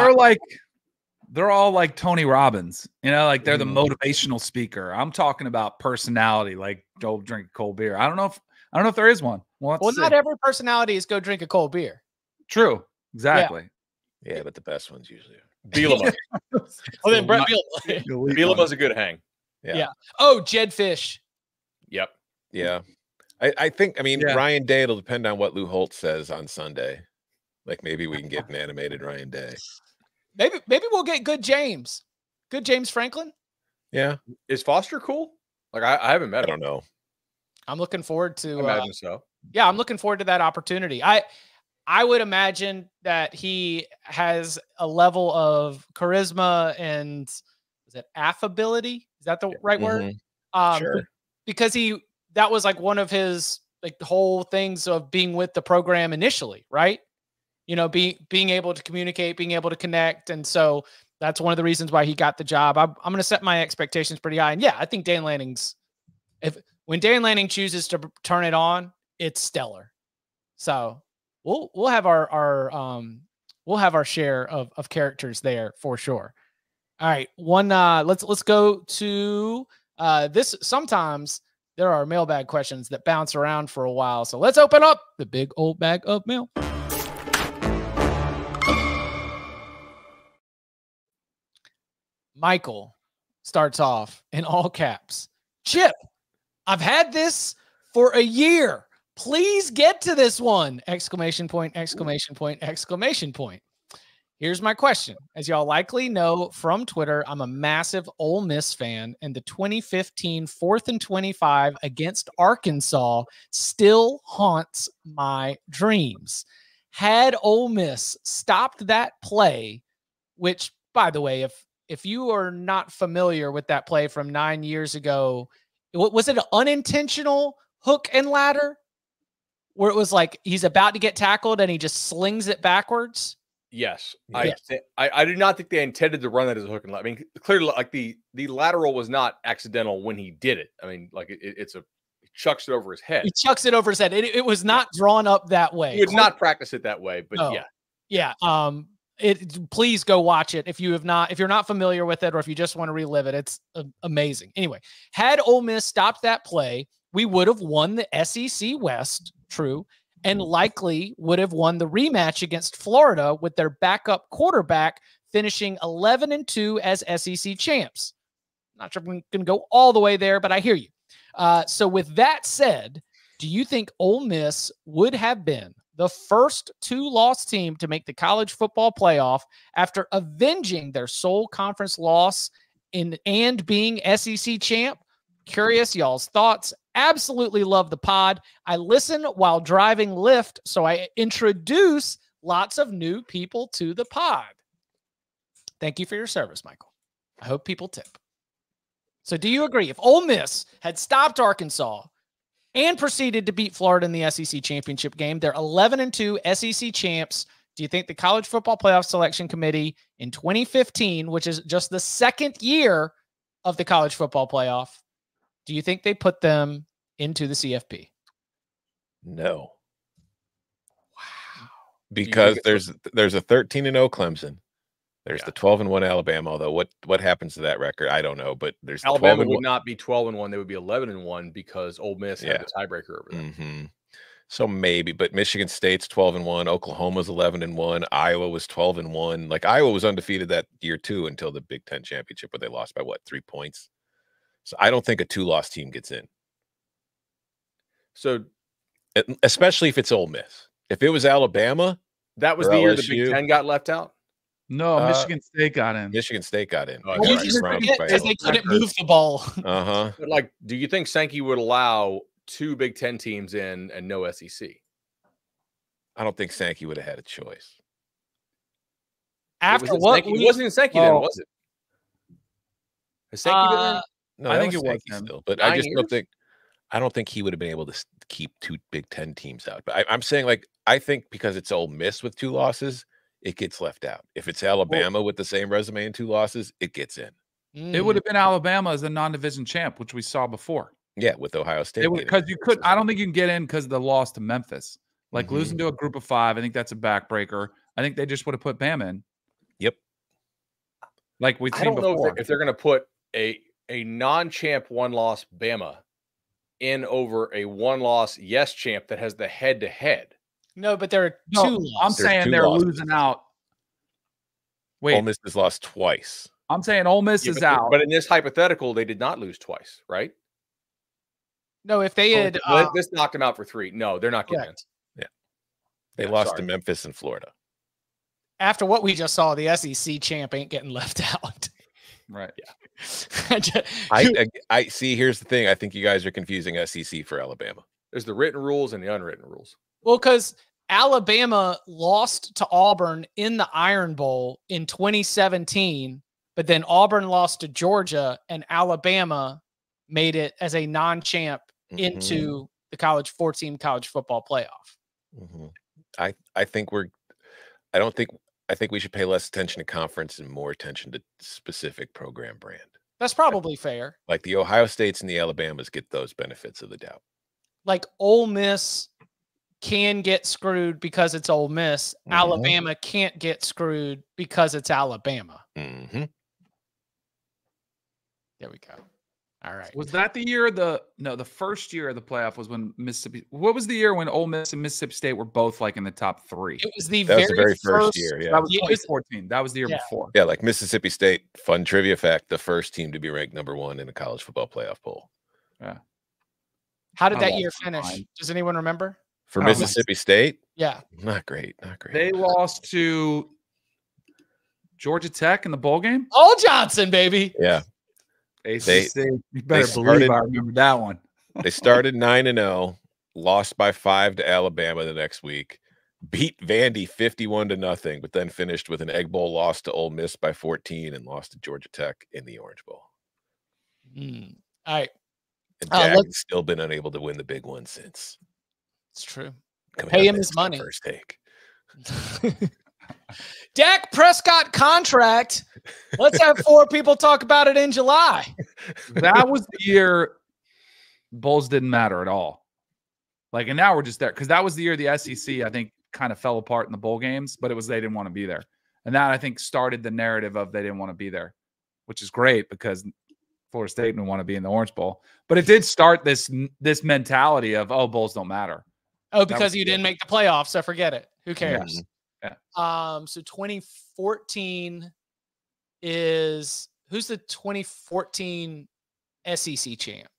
they're all like Tony Robbins, like they're the motivational speaker. I'm talking about personality, like go drink a cold beer. I don't know if there is one. Well, not every personality is go drink a cold beer. True. Exactly. Yeah, but the best ones usually are. Bielema. Oh, then Brett Bielema. Bielema's a good hang. Yeah. Oh, Jed Fish. Yep. Yeah. I think, Yeah. Ryan Day, it'll depend on what Lou Holtz says on Sunday. Like maybe we can get an animated Ryan Day. Maybe we'll get good James Franklin. Yeah. Is Foster cool? Like I haven't met I him. don't know. I'm looking forward to. I imagine so. Yeah, I'm looking forward to that opportunity. I would imagine that he has a level of charisma and is it affability? Is that the right word? Sure. Because that was like one of his like the whole things of being with the program initially, right? Being able to communicate, being able to connect. And so that's one of the reasons why he got the job. I'm going to set my expectations pretty high. And yeah, I think Dan Lanning's, when Dan Lanning chooses to turn it on, it's stellar. So we'll have our share of characters there for sure. All right. Let's go to this. Sometimes there are mailbag questions that bounce around for a while. So let's open up the big old bag of mail. Michael starts off in all caps. Chip, I've had this for a year. Please get to this one! Exclamation point, exclamation point, exclamation point. Here's my question. As y'all likely know from Twitter, I'm a massive Ole Miss fan, and the 2015 4th and 25 against Arkansas still haunts my dreams. Had Ole Miss stopped that play, which, by the way, if you are not familiar with that play from 9 years ago, was it an unintentional hook and ladder where it was like he's about to get tackled and he just slings it backwards? Yes. Yeah. I do not think they intended to run that as a hook and ladder. I mean, clearly, like the lateral was not accidental when he did it. I mean, like he chucks it over his head. He chucks it over his head. It was not drawn up that way. He would not practice it that way, but No. yeah. Yeah. Please go watch it if you're not familiar with it, or if you just want to relive it. It's amazing. Anyway, had Ole Miss stopped that play, we would have won the SEC West, true, and likely would have won the rematch against Florida with their backup quarterback finishing 11-2 as SEC champs. Not sure if I'm going to go all the way there, but I hear you. So with that said, do you think Ole Miss would have been the first two-loss team to make the college football playoff after avenging their sole conference loss and being SEC champ? Curious y'all's thoughts. Absolutely love the pod. I listen while driving Lyft, so I introduce lots of new people to the pod. Thank you for your service, Michael. I hope people tip. So do you agree? If Ole Miss had stopped Arkansas and proceeded to beat Florida in the SEC championship game, they're 11-2 SEC champs. Do you think the College Football Playoff Selection Committee in 2015, which is just the second year of the College Football Playoff, do you think they put them into the CFP? No. Wow. Because there's a 13-0 Clemson. There's the 12-1 Alabama, although what happens to that record, I don't know. But there's Alabama would not be 12-1; they would be 11-1 because Ole Miss had the tiebreaker over them. Mm-hmm. So maybe, but Michigan State's 12-1, Oklahoma's 11-1, Iowa was 12-1. Like Iowa was undefeated that year too until the Big Ten championship, where they lost by 3 points. So I don't think a 2-loss team gets in. So, especially if it's Ole Miss. If it was Alabama, that was the year the Big Ten got left out. No, Michigan State got in. Michigan State got in. Well, you just forget because they couldn't move the ball. But like, do you think Sankey would allow 2 Big Ten teams in and no SEC? I don't think Sankey would have had a choice. After it wasn't even Sankey then, was it? Has Sankey been in? No, I think it was still, but I just don't think he would have been able to keep 2 Big Ten teams out. But I'm saying, like, I think because it's Ole Miss with 2 losses, it gets left out. If it's Alabama with the same resume and 2 losses, it gets in. It would have been Alabama as a non-division champ, which we saw before. Yeah, with Ohio State. Because you could. I don't think you can get in because of the loss to Memphis. Like losing to a group of 5, I think that's a backbreaker. I think they just would have put Bama in. Yep. Like we've seen before. I don't know if they're going to put a non-champ 1-loss Bama in over a 1-loss yes champ that has the head-to-head. No, but there are 2 losses. I'm saying they're losing out. Wait. Ole Miss has lost twice. I'm saying Ole Miss is out. But in this hypothetical, they did not lose twice, right? No, if they had this knocked them out for 3. No, they're not getting in. Yeah. They lost to Memphis and Florida. After what we just saw, the SEC champ ain't getting left out. Right. Yeah. I see. Here's the thing. I think you guys are confusing SEC for Alabama. There's the written rules and the unwritten rules. Well, because Alabama lost to Auburn in the Iron Bowl in 2017, but then Auburn lost to Georgia, and Alabama made it as a non-champ into the 4-team college football playoff. I think we should pay less attention to conference and more attention to specific program brand. That's probably fair. Like the Ohio States and the Alabamas get those benefits of the doubt. Like Ole Miss can get screwed because it's Ole Miss. Alabama can't get screwed because it's Alabama. There we go. All right. Was that the year the first year of the playoff was when Mississippi? What was the year when Ole Miss and Mississippi State were both like in the top 3? It was the very first year. Yeah, that was 2014. That was the year before. Yeah, like Mississippi State. Fun trivia fact: the first team to be ranked #1 in a college football playoff poll. Yeah. How did that year finish? Does anyone remember? For Mississippi State? Yeah. Not great. Not great. They lost to Georgia Tech in the bowl game. All Johnson, baby. Yeah. ACC. You better believe I remember that one. They started 9-0, lost by 5 to Alabama the next week, beat Vandy 51-0, but then finished with an Egg Bowl loss to Ole Miss by 14 and lost to Georgia Tech in the Orange Bowl. All right. And Jack's still been unable to win the big one since. It's true. Pay him his money. First take. Dak Prescott contract. Let's have 4 people talk about it in July. That was the year Bulls didn't matter at all. Like, and now we're just there because that was the year the SEC, I think, kind of fell apart in the bowl games, but it was they didn't want to be there. And that, I think, started the narrative of they didn't want to be there, which is great because Florida State didn't want to be in the Orange Bowl. But it did start this mentality of, oh, Bulls don't matter. Oh, because you didn't make the playoffs, so forget it. Who cares? Yeah. So 2014 is who's the 2014 SEC champ?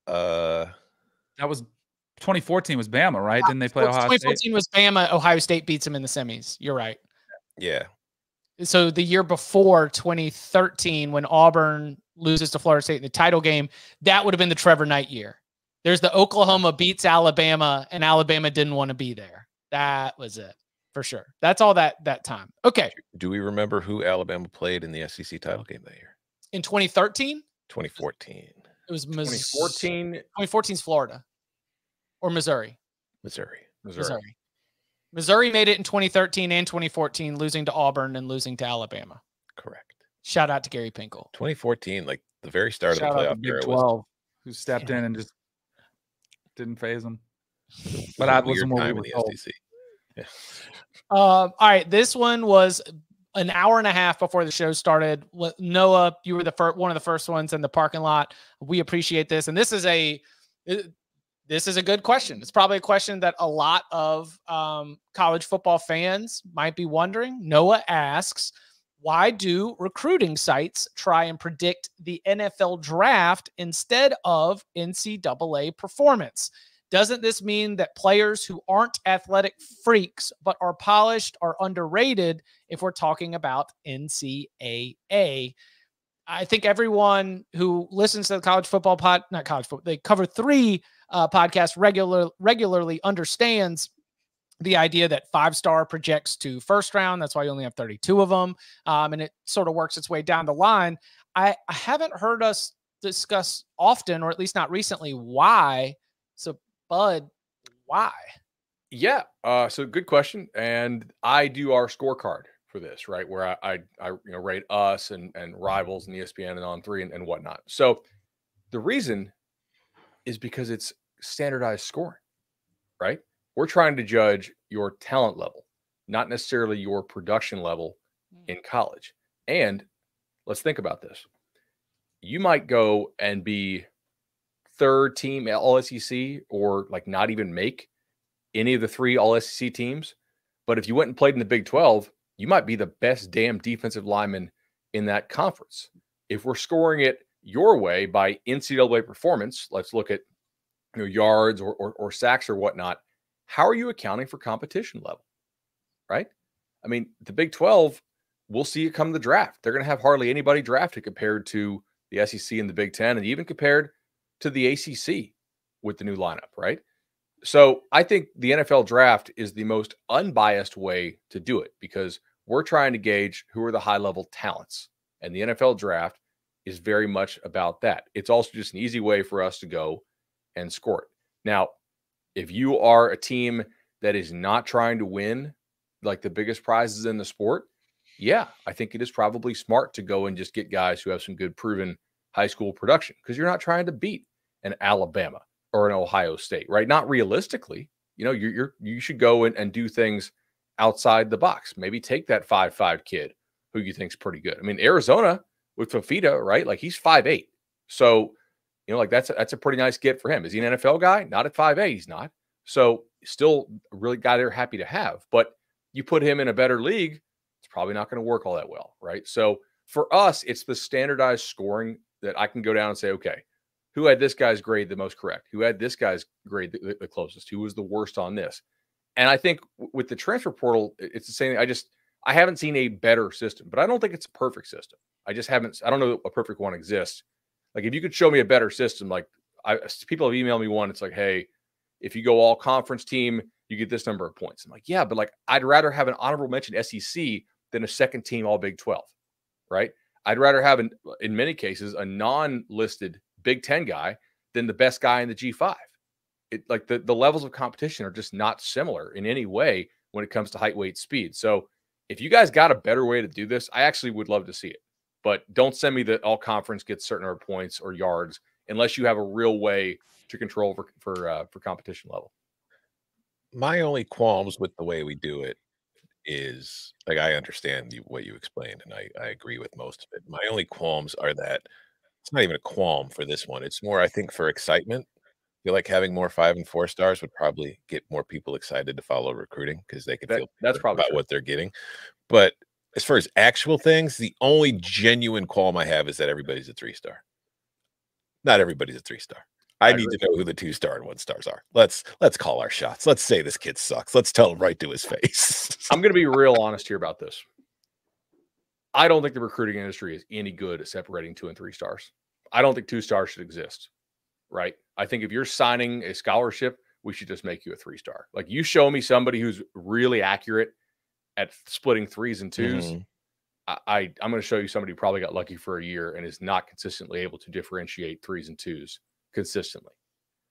That was 2014 was Bama, right? Didn't they play Ohio State? 2014 was Bama. Ohio State beats them in the semis. You're right. Yeah. So the year before 2013, when Auburn loses to Florida State in the title game, that would have been the Trevor Knight year. There's the Oklahoma beats Alabama, and Alabama didn't want to be there. That was it for sure. That's all that time. Okay. Do we remember who Alabama played in the SEC title game that year? In 2013? 2014. It was 2014. 2014's Florida or Missouri. Missouri. Missouri made it in 2013 and 2014, losing to Auburn and losing to Alabama. Correct. Shout out to Gary Pinkel. 2014, like the very start Shout of the out to playoff Big era 12, who stepped in and just didn't phase them. But a that weird wasn't what we time were in the told. SEC. Yeah. All right, this one was an hour and a half before the show started. Noah, you were one of the first ones in the parking lot. We appreciate this, and this is a good question. It's probably a question that a lot of college football fans might be wondering. Noah asks, why do recruiting sites try and predict the NFL draft instead of NCAA performance? Doesn't this mean that players who aren't athletic freaks but are polished are underrated if we're talking about NCAA? I think everyone who listens to the college football they Cover 3 podcast regularly understands the idea that 5-star projects to first round. That's why you only have 32 of them. And it sort of works its way down the line. I haven't heard us discuss often, or at least not recently, why. So, Bud, why? Yeah. So good question. And I do our scorecard for this, right? Where I rate us and rivals and ESPN and On3 and whatnot. So the reason is because it's standardized scoring, right? We're trying to judge your talent level, not necessarily your production level in college. And let's think about this. You might go and be third team all SEC or like not even make any of the 3 all SEC teams. But if you went and played in the Big 12, you might be the best damn defensive lineman in that conference. If we're scoring it your way by NCAA performance, let's look at yards or sacks or whatnot. How are you accounting for competition level, right? I mean, the Big 12, we'll see it come the draft. They're going to have hardly anybody drafted compared to the SEC and the Big 10, and even compared to the ACC with the new lineup, right? So I think the NFL draft is the most unbiased way to do it because we're trying to gauge who are the high-level talents, and the NFL draft is very much about that. It's also just an easy way for us to go and score it. Now, if you are a team that is not trying to win like the biggest prizes in the sport, yeah, I think it is probably smart to go and just get guys who have some good proven high school production because you're not trying to beat an Alabama or an Ohio State, right? Not realistically. You should go and do things outside the box. Maybe take that 5'5" kid who you think's pretty good. I mean, Arizona with Fafita, right? Like he's 5'8". So, like that's a pretty nice get for him. Is he an NFL guy? Not at 5'8", he's not. So still a really guy they're happy to have. But you put him in a better league, it's probably not going to work all that well, right? So for us, it's the standardized scoring that I can go down and say, okay, who had this guy's grade the most correct? Who had this guy's grade the closest? Who was the worst on this? And I think with the transfer portal, it's the same thing. I haven't seen a better system, but I don't think it's a perfect system. I don't know that a perfect one exists. Like if you could show me a better system, like people have emailed me one, it's like, hey, if you go all conference team, you get this number of points. I'm like, yeah, but like I'd rather have an honorable mention SEC than a second team all Big 12, right? I'd rather have, in many cases, a non-listed Big 10 guy than the best guy in the G5. Like the levels of competition are just not similar in any way when it comes to height, weight, speed. So if you guys got a better way to do this, I actually would love to see it. But don't send me that all conference gets certain number of points or yards unless you have a real way to control for competition level. My only qualms with the way we do it is like I understand what you explained, and I agree with most of it. My only qualms are that it's not even a qualm for this one. It's more, I think, for excitement. I feel like having more 5 and 4 stars would probably get more people excited to follow recruiting because they can feel that's probably about true. what they're getting. But as far as actual things, the only genuine qualm I have is that everybody's a 3-star. Not everybody's a 3-star. I need to know who the 2-star and 1-stars are. Let's call our shots. Let's say this kid sucks. Let's tell him right to his face. I'm going to be real honest here about this. I don't think the recruiting industry is any good at separating 2 and 3 stars. I don't think 2 stars should exist, right? I think if you're signing a scholarship, we should just make you a 3-star. Like you show me somebody who's really accurate at splitting 3s and 2s. Mm-hmm. I'm going to show you somebody who probably got lucky for a year and is not consistently able to differentiate 3s and 2s consistently.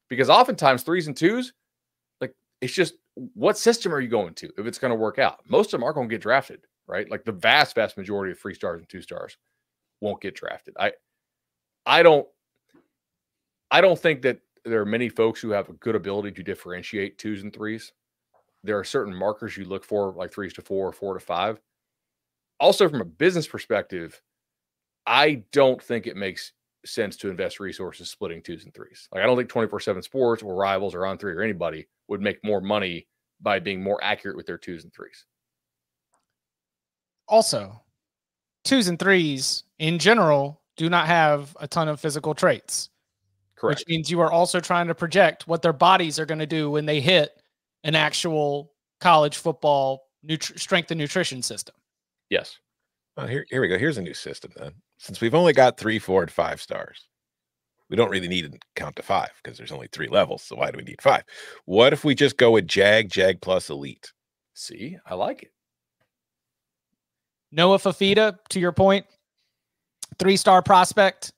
Because oftentimes 3s and 2s, like It's just, what system are you going to if it's going to work out? Most of them aren't going to get drafted, right? Like the vast majority of 3 stars and 2 stars won't get drafted. I don't think that there are many folks who have a good ability to differentiate 2s and 3s. There are certain markers you look for, like 3s to 4 or 4 to 5. Also, from a business perspective, I don't think it makes sense to invest resources splitting 2s and 3s. Like, I don't think 24/7 Sports or Rivals or On3 or anybody would make more money by being more accurate with their 2s and 3s. Also, 2s and 3s in general do not have a ton of physical traits. Correct. Which means you are also trying to project what their bodies are going to do when they hit an actual college football strength and nutrition system. Yes. Here we go. Here's a new system then. Since we've only got 3, 4, and 5 stars, we don't really need to count to 5 because there's only 3 levels. So why do we need 5? What if we just go with Jag plus Elite? See, I like it. Noah Fafita, to your point, 3-star prospect,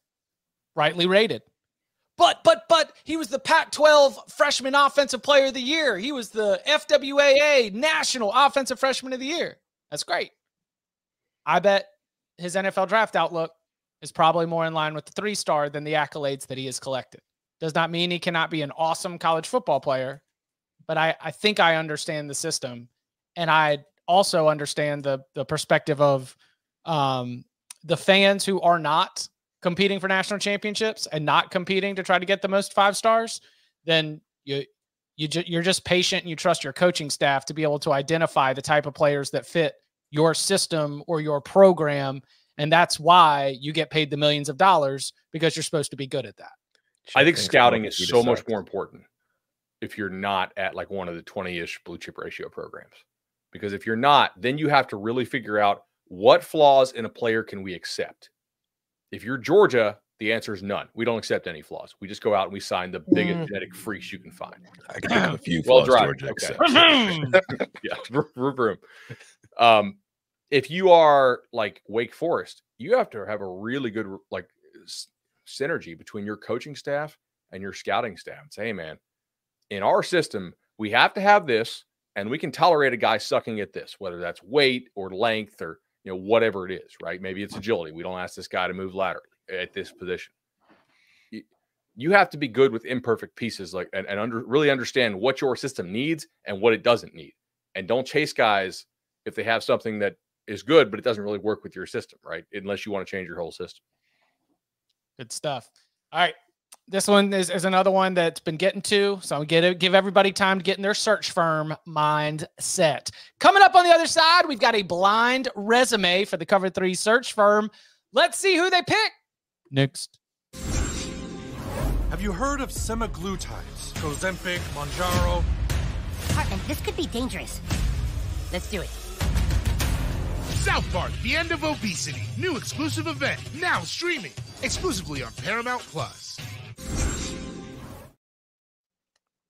rightly rated. But he was the Pac-12 Freshman Offensive Player of the Year. He was the FWAA National Offensive Freshman of the Year. That's great. I bet his NFL draft outlook is probably more in line with the 3-star than the accolades that he has collected. Does not mean he cannot be an awesome college football player, but I think I understand the system. And I also understand the perspective of the fans who are not competing for national championships and not competing to try to get the most 5 stars. Then you're just patient and you trust your coaching staff to be able to identify the type of players that fit your system or your program. And that's why you get paid the millions of dollars, because you're supposed to be good at that. I think scouting is so much more important if you're not at like one of the 20-ish blue chip ratio programs. Because if you're not, then you have to really figure out what flaws in a player can we accept. If you're Georgia, the answer is none. We don't accept any flaws. We just go out and we sign the biggest genetic freaks you can find. I can think of a few Well flaws done. Georgia Okay. accepts. Yeah. If you are like Wake Forest, you have to have a really good like synergy between your coaching staff and your scouting staff. Say, hey, man, in our system, we have to have this, and we can tolerate a guy sucking at this, whether that's weight or length or whatever it is, right? Maybe it's agility. We don't ask this guy to move laterally at this position. You have to be good with imperfect pieces, like and really understand what your system needs and what it doesn't need, and don't chase guys if they have something that is good, but it doesn't really work with your system, right? Unless you want to change your whole system. Good stuff. All right. This one is another one that's been getting to, so I'm going to give everybody time to get in their search firm mindset. Coming up on the other side, we've got a blind resume for the Cover 3 search firm. Let's see who they pick next. Have you heard of semaglutides? Ozempic, Mounjaro? Hartman, this could be dangerous. Let's do it. South Park, The End of Obesity. New exclusive event. Now streaming. Exclusively on Paramount Plus.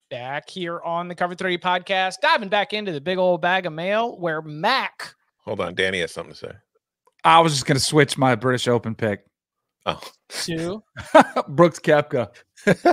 Back here on the Cover 3 podcast, diving back into the big old bag of mail where Mac. Hold on. Danny has something to say. I was just going to switch my British Open pick. Oh. To Brooks Koepka.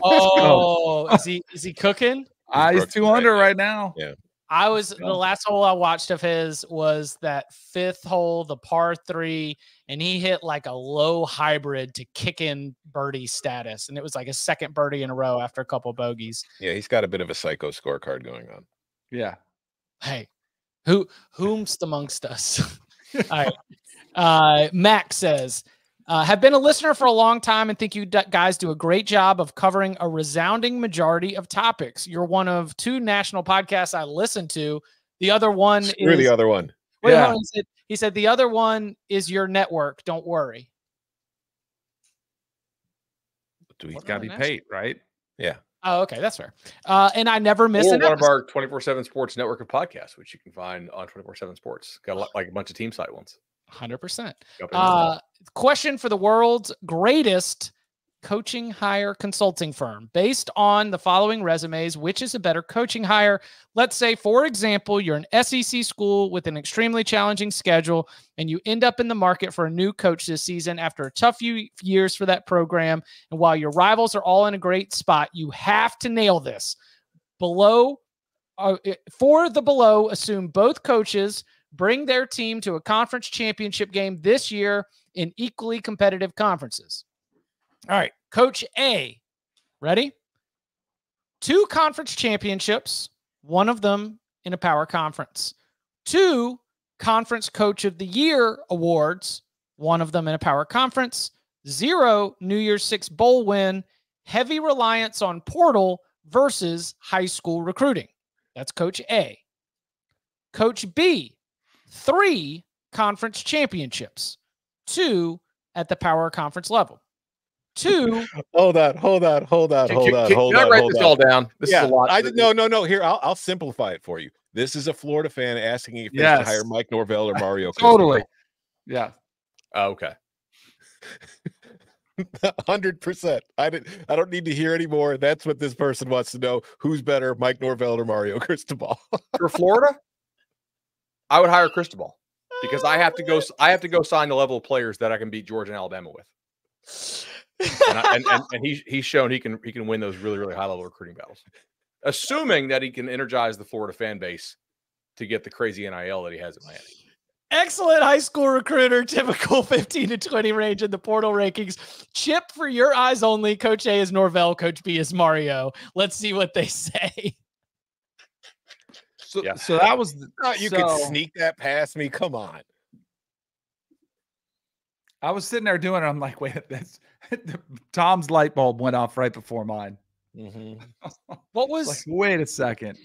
Oh, is he cooking? He's 200 right now. Yeah. The last hole I watched of his was that 5th hole, the par 3, and he hit like a low hybrid to kick in birdie status. And it was like a second birdie in a row after a couple bogeys. Yeah, he's got a bit of a psycho scorecard going on. Yeah. Hey, whomst amongst us? All right. Mac says, have been a listener for a long time and think you guys do a great job of covering a resounding majority of topics. You're one of 2 national podcasts I listen to. The other one You're the other one. Wait, Yeah. he said the other one is your network. Don't worry. It's got to be paid, right? Yeah. Oh, okay. That's fair. And I never miss Or an one of episode. our 24/7 Sports network of podcasts, which you can find on 24/7 Sports. Got like a bunch of team site ones. 100%. Jump into that. Question for the world's greatest coaching hire consulting firm. Based on the following resumes, which is a better coaching hire? Let's say, for example, you're an SEC school with an extremely challenging schedule, and you end up in the market for a new coach this season after a tough few years for that program. And while your rivals are all in a great spot, you have to nail this. Below for the below, assume both coaches bring their team to a conference championship game this year in equally competitive conferences. All right, Coach A, ready? 2 conference championships, one of them in a power conference. 2 conference coach of the year awards, one of them in a power conference. 0 New Year's 6 bowl win, heavy reliance on portal versus high school recruiting. That's Coach A. Coach B, 3 conference championships, 2 at the power conference level. 2. Hold on. Can I write this all down? This is a lot. No. Here, I'll simplify it for you. This is a Florida fan asking if they should hire Mike Norvell or Mario. Totally. Yeah. Oh, okay. 100%. I don't need to hear anymore. That's what this person wants to know. Who's better, Mike Norvell or Mario Cristobal? For Florida, I would hire Cristobal because I have to go sign the level of players that I can beat Georgia and Alabama with. And he's shown he can win those really, really high level recruiting battles, assuming that he can energize the Florida fan base to get the crazy NIL that he has at Miami. Excellent high school recruiter, typical 15 to 20 range in the portal rankings. Chip, for your eyes only, Coach A is Norvell, Coach B is Mario. Let's see what they say. So that was you could sneak that past me. Come on. I was sitting there doing it. I'm like, wait, Tom's light bulb went off right before mine. Mm-hmm. What was? Like, wait a second.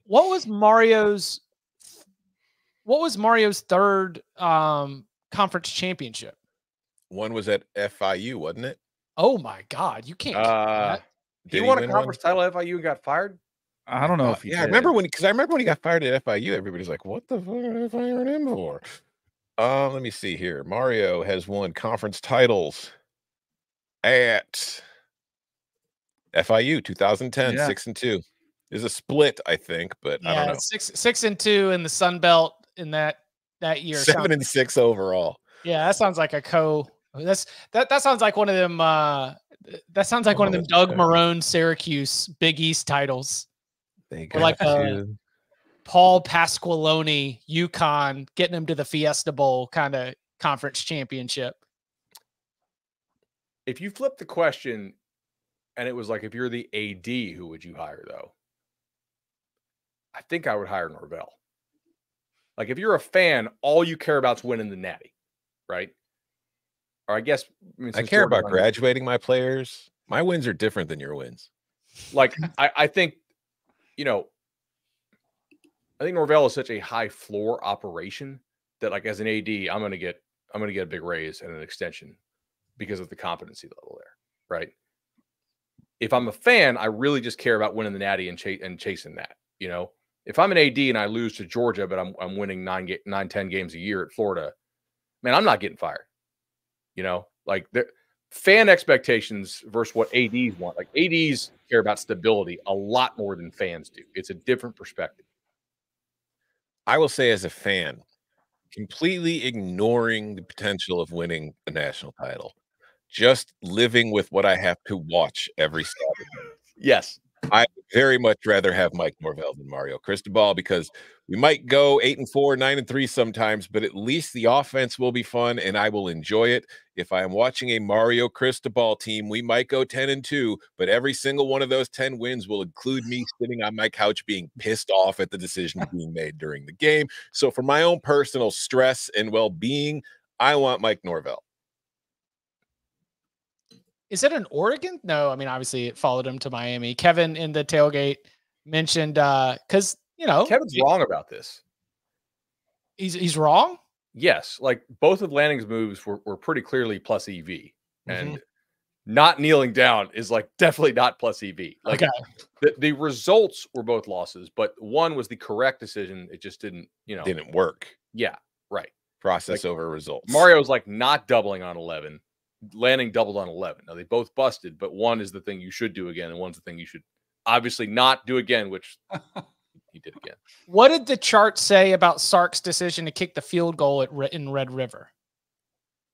What was Mario's third conference championship? One was at FIU, wasn't it? Oh my God, you can't. That. He won a conference title at FIU and got fired. I don't know if he did. I remember when he got fired at FIU, everybody's like, what the fuck are they firing him for? Let me see here. Mario has won conference titles at FIU 2010, 6-2. There's a split, I think, but I don't know. 6-2 in the Sun Belt in that year. 7-6 overall. Yeah, that sounds like that sounds like one of them. That sounds like one of them Doug Marrone Syracuse Big East titles. Or like Paul Pasqualoni UConn getting him to the Fiesta Bowl kind of conference championship. If you flip the question and it was like, if you're the AD, who would you hire though? I think I would hire Norvell. Like if you're a fan, all you care about is winning the Natty, right? Or I guess I care about graduating my players. My wins are different than your wins. Like I think, I think Norvell is such a high floor operation that, like, as an AD, I'm gonna get a big raise and an extension because of the competency level there, right? If I'm a fan, I really just care about winning the Natty and chasing that. If I'm an AD and I lose to Georgia, but I'm winning 9-10 games a year at Florida, man, I'm not getting fired. Like the fan expectations versus what ADs want. Like ADs care about stability a lot more than fans do. It's a different perspective. I will say, as a fan, completely ignoring the potential of winning a national title, just living with what I have to watch every Saturday. Yes. I would very much rather have Mike Norvell than Mario Cristobal, because we might go 8-4, 9-3 sometimes, but at least the offense will be fun and I will enjoy it. If I am watching a Mario Cristobal team, we might go 10-2, but every single one of those 10 wins will include me sitting on my couch being pissed off at the decision being made during the game. So for my own personal stress and well-being, I want Mike Norvell. Is it an Oregon? No, I mean, obviously it followed him to Miami. Kevin in the tailgate mentioned, because, Kevin's wrong about this. He's wrong? Yes. Like both of Lanning's moves were pretty clearly plus EV. And not kneeling down is like definitely not plus EV. Like the results were both losses, but one was the correct decision. It just didn't work. Yeah, right. Process over results. Mario's like not doubling on 11. Lanning doubled on 11. Now they both busted, but one is the thing you should do again, and one's the thing you should obviously not do again, which he did again. What did the chart say about Sark's decision to kick the field goal in Red River?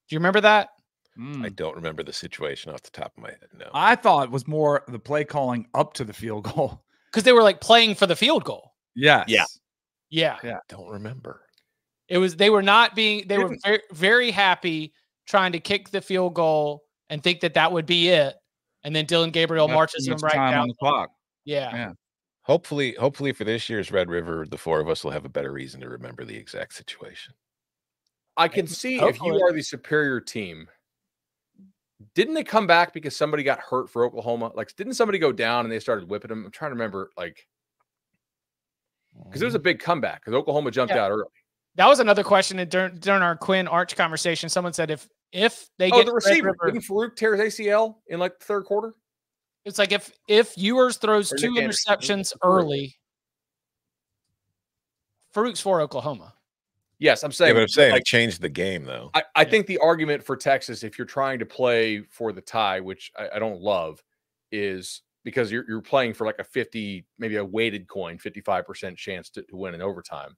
Do you remember that? I don't remember the situation off the top of my head. No, I thought it was more the play calling up to the field goal. Because they were like playing for the field goal. Yes. Yeah. I don't remember. It was, they were not being, they were very, very happy trying to kick the field goal and think that that would be it. And then Dylan Gabriel marches them right down on the clock. Yeah. Hopefully for this year's Red River, the four of us will have a better reason to remember the exact situation. I can see if you are the superior team. Didn't they come back because somebody got hurt for Oklahoma? Like, didn't somebody go down and they started whipping them? I'm trying to remember, like, because it was a big comeback because Oklahoma jumped out early. That was another question during our Quinn Arch conversation. Someone said if they get the receiver, didn't Farouk tear his ACL in like the third quarter? It's like if Ewers throws 2 interceptions early, Farouk's for Oklahoma. Yes, I'm saying. Yeah, but I'm saying like, it changed the game, though. I think the argument for Texas, if you're trying to play for the tie, which I don't love, is because you're playing for like a 50, maybe a weighted coin, 55% chance to win in overtime.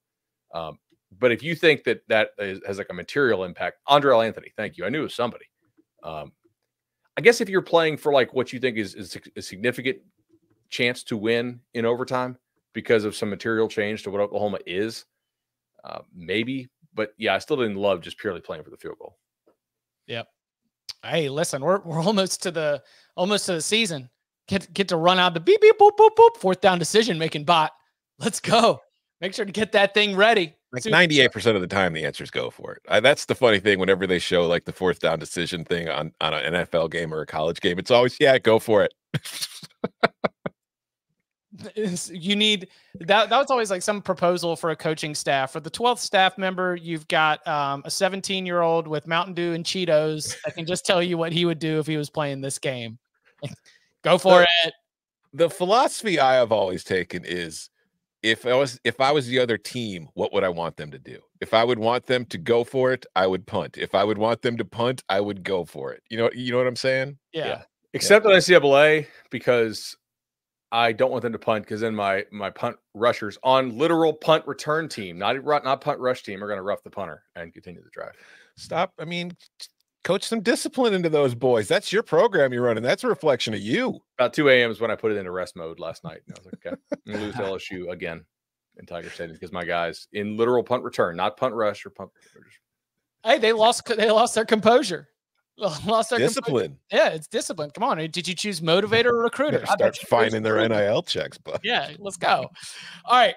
But if you think that has like a material impact, Andrell Anthony, thank you. I knew it was somebody. I guess if you're playing for like what you think is a significant chance to win in overtime because of some material change to what Oklahoma is, maybe. But yeah, I still didn't love just purely playing for the field goal. Yep. Hey, listen, we're almost to the season. Get to run out the beep beep boop boop boop 4th down decision making bot. Let's go. Make sure to get that thing ready. Like 98% of the time, the answers go for it. That's the funny thing. Whenever they show like the 4th down decision thing on an NFL game or a college game, it's always, go for it. You need that was always like some proposal for a coaching staff. For the 12th staff member, you've got a 17-year-old with Mountain Dew and Cheetos that can just tell you what he would do if he was playing this game. Go for it. The philosophy I have always taken is if I was the other team, what would I want them to do? If I would want them to go for it, I would punt. If I would want them to punt, I would go for it. You know what I'm saying? Yeah. Except on NCAA, because I don't want them to punt, because then my punt rushers on literal punt return team, not punt rush team, are going to rough the punter and continue the drive. Stop. I mean, coach some discipline into those boys. That's your program you're running. That's a reflection of you. About 2 a.m. is when I put it into rest mode last night. And I was like, okay, I'm going to lose LSU again in Tiger Stadium because my guys in literal punt return, not punt rush or punt. Hey, they lost their composure. Lost their discipline. Yeah, it's discipline. Come on. Did you choose motivator or recruiter? Start finding their NIL checks, but yeah, let's go. All right.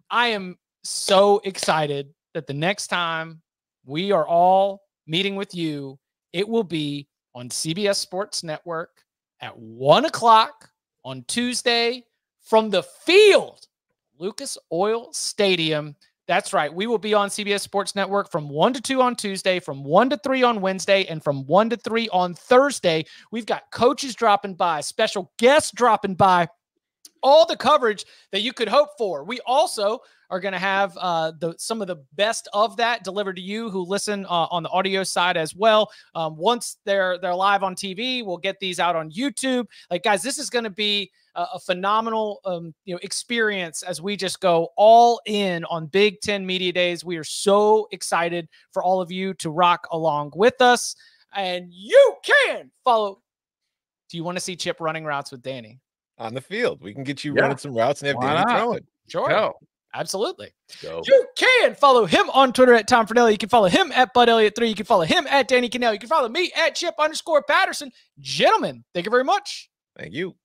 I am so excited that the next time we are all meeting with you, it will be on CBS Sports Network at 1:00 on Tuesday from the field, Lucas Oil Stadium. That's right. We will be on CBS Sports Network from 1 to 2 on Tuesday, from 1 to 3 on Wednesday, and from 1 to 3 on Thursday. We've got coaches dropping by, special guests dropping by, all the coverage that you could hope for. We also are going to have some of the best of that delivered to you who listen on the audio side as well. Once they're live on TV, we'll get these out on YouTube. Like, guys, this is going to be a phenomenal experience as we just go all in on Big Ten Media Days. We are so excited for all of you to rock along with us. And you can follow. Do you want to see Chip running routes with Danny? On the field. We can get you running some routes and have Danny throw it. Sure. Go. Absolutely. Go. You can follow him on Twitter at Tom Fernelli. You can follow him at Bud Elliott 3. You can follow him at Danny Cannell. You can follow me at Chip_Patterson. Gentlemen, thank you very much. Thank you.